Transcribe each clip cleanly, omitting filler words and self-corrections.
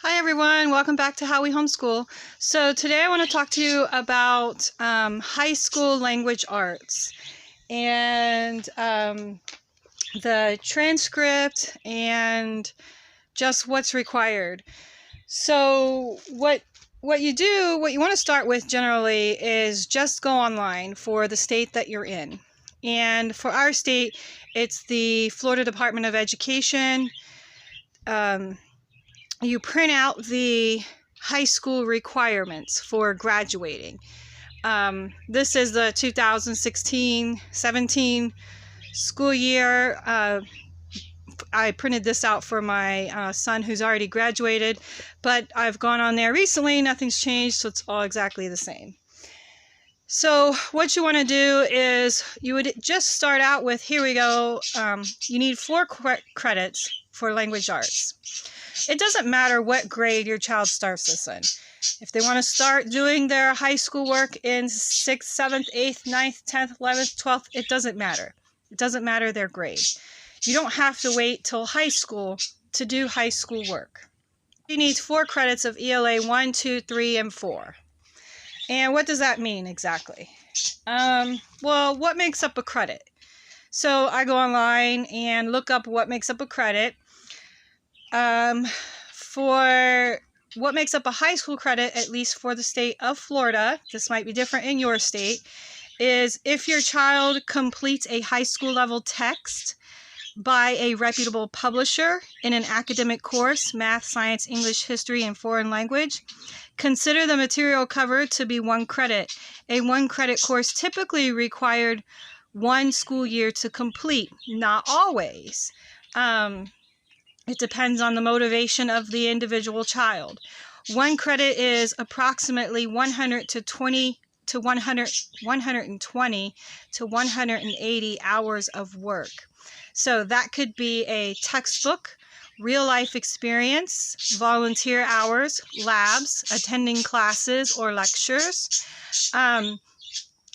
Hi everyone, welcome back to How We Homeschool. So today I want to talk to you about high school language arts and the transcript and just what's required. So what you want to start with generally is just go online for the state that you're in. And for our state, it's the Florida Department of Education. You print out the high school requirements for graduating. This is the 2016-17 school year. I printed this out for my son who's already graduated, but I've gone on there recently, nothing's changed, so it's all exactly the same. So what you want to do is you would just start out with, here we go, you need 4 credits for language arts. It doesn't matter what grade your child starts this in. If they want to start doing their high school work in 6th, 7th, 8th, 9th, 10th, 11th, 12th, it doesn't matter. It doesn't matter their grade. You don't have to wait till high school to do high school work. You need 4 credits of ELA 1, 2, 3, and 4. And what does that mean exactly? Well, what makes up a credit? So I go online and look up what makes up a credit. For what makes up a high school credit, at least for the state of Florida, this might be different in your state, is if your child completes a high school level text by a reputable publisher in an academic course, math, science, English, history, and foreign language, consider the material covered to be 1 credit. A 1 credit course typically required 1 school year to complete, not always. It depends on the motivation of the individual child. 1 credit is approximately 120 to 180 hours of work. So that could be a textbook, real life experience, volunteer hours, labs, attending classes or lectures.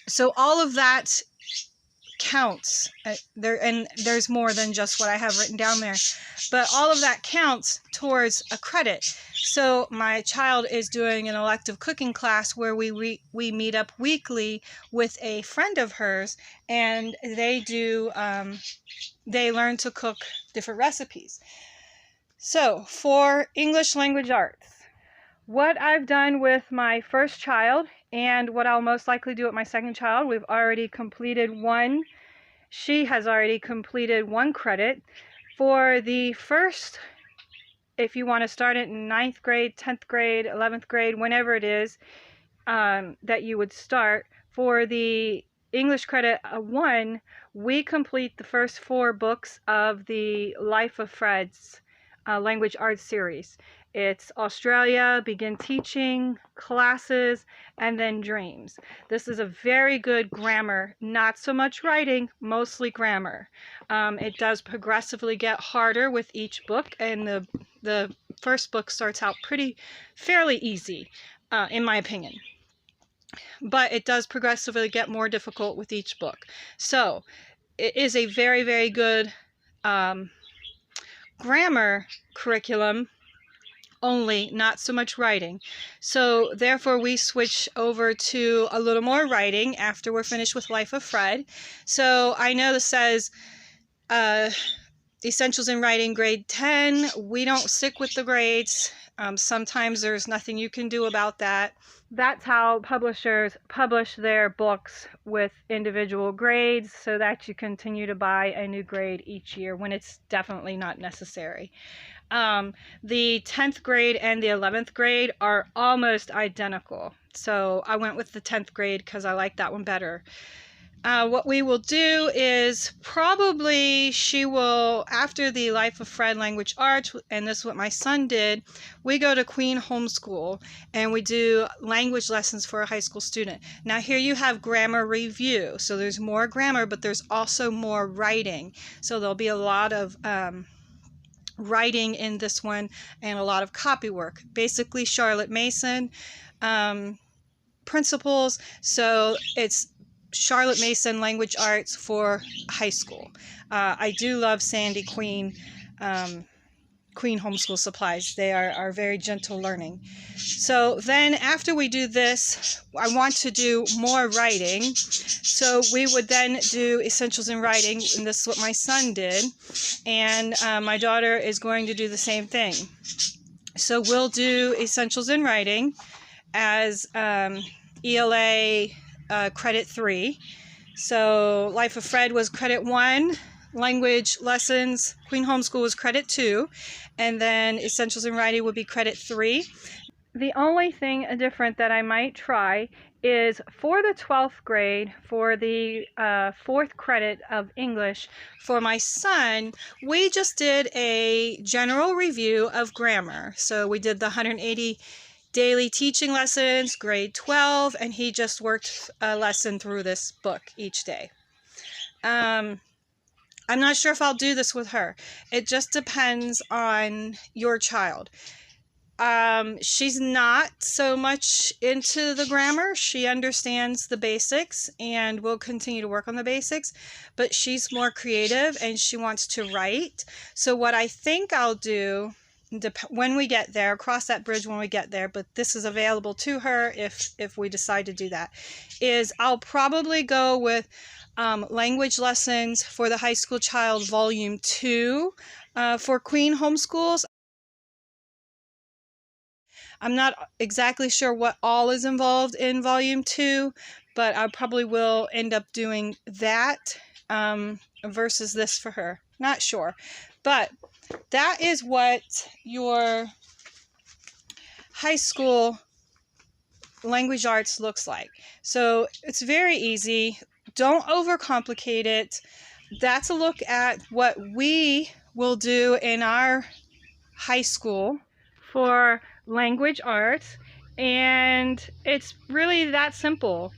So all of that counts and there's more than just what I have written down there, but all of that counts towards a credit. So my child is doing an elective cooking class where we meet up weekly with a friend of hers, and they learn to cook different recipes. So for English language arts, what I've done with my first child and what I'll most likely do with my second child, we've already completed 1. She has already completed 1 credit. For the first, if you want to start it in 9th grade, 10th grade, 11th grade, whenever it is that you would start, for the English credit 1, we complete the first 4 books of the Life of Fred's language arts series. It's Australia, Begin Teaching, Classes, and then Dreams. This is a very good grammar, not so much writing, mostly grammar. It does progressively get harder with each book, and the first book starts out fairly easy, in my opinion. But it does progressively get more difficult with each book. So it is a very, very good grammar curriculum, only not so much writing. So therefore we switch over to a little more writing after we're finished with Life of Fred. So I know this says Essentials in Writing grade 10. We don't stick with the grades. Sometimes there's nothing you can do about that. That's how publishers publish their books, with individual grades, so that you continue to buy a new grade each year when it's definitely not necessary. The 10th grade and the 11th grade are almost identical. So I went with the 10th grade because I like that one better. What we will do is probably she will, after the Life of Fred language arts, and this is what my son did, we go to Queen Homeschool and we do language lessons for a high school student. Now here you have grammar review. So there's more grammar, but there's also more writing. So there'll be a lot of writing in this one and a lot of copy work. Basically Charlotte Mason principles. So it's Charlotte Mason language arts for high school. I do love Sandy Queen Queen Homeschool supplies. They are very gentle learning. So then after we do this, I want to do more writing. So we would then do Essentials in Writing, and this is what my son did. And my daughter is going to do the same thing. So we'll do Essentials in Writing as ELA credit 3. So Life of Fred was credit 1. Language lessons, Queen Homeschool was credit 2, and then Essentials in Writing would be credit 3. The only thing different that I might try is for the 12th grade, for the 4th credit of English, for my son, we just did a general review of grammar. So we did the 180 daily teaching lessons, grade 12, and he just worked a lesson through this book each day. I'm not sure if I'll do this with her. It just depends on your child. She's not so much into the grammar. She understands the basics and will continue to work on the basics, but she's more creative and she wants to write. So what I think I'll do when we get there, cross that bridge when we get there, but this is available to her if we decide to do that, is I'll probably go with language lessons for the high school child, volume 2 for Queen Homeschools. I'm not exactly sure what all is involved in volume 2, but I probably will end up doing that versus this for her. Not sure. But that is what your high school language arts looks like. So it's very easy. Don't overcomplicate it. That's a look at what we will do in our high school for language arts, and it's really that simple.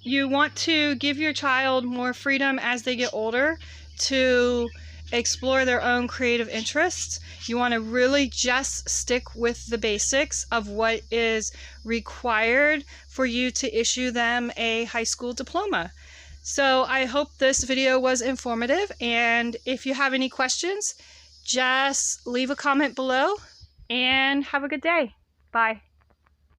You want to give your child more freedom as they get older to explore their own creative interests. You want to really just stick with the basics of what is required for you to issue them a high school diploma. So I hope this video was informative, and if you have any questions, just leave a comment below and have a good day. Bye.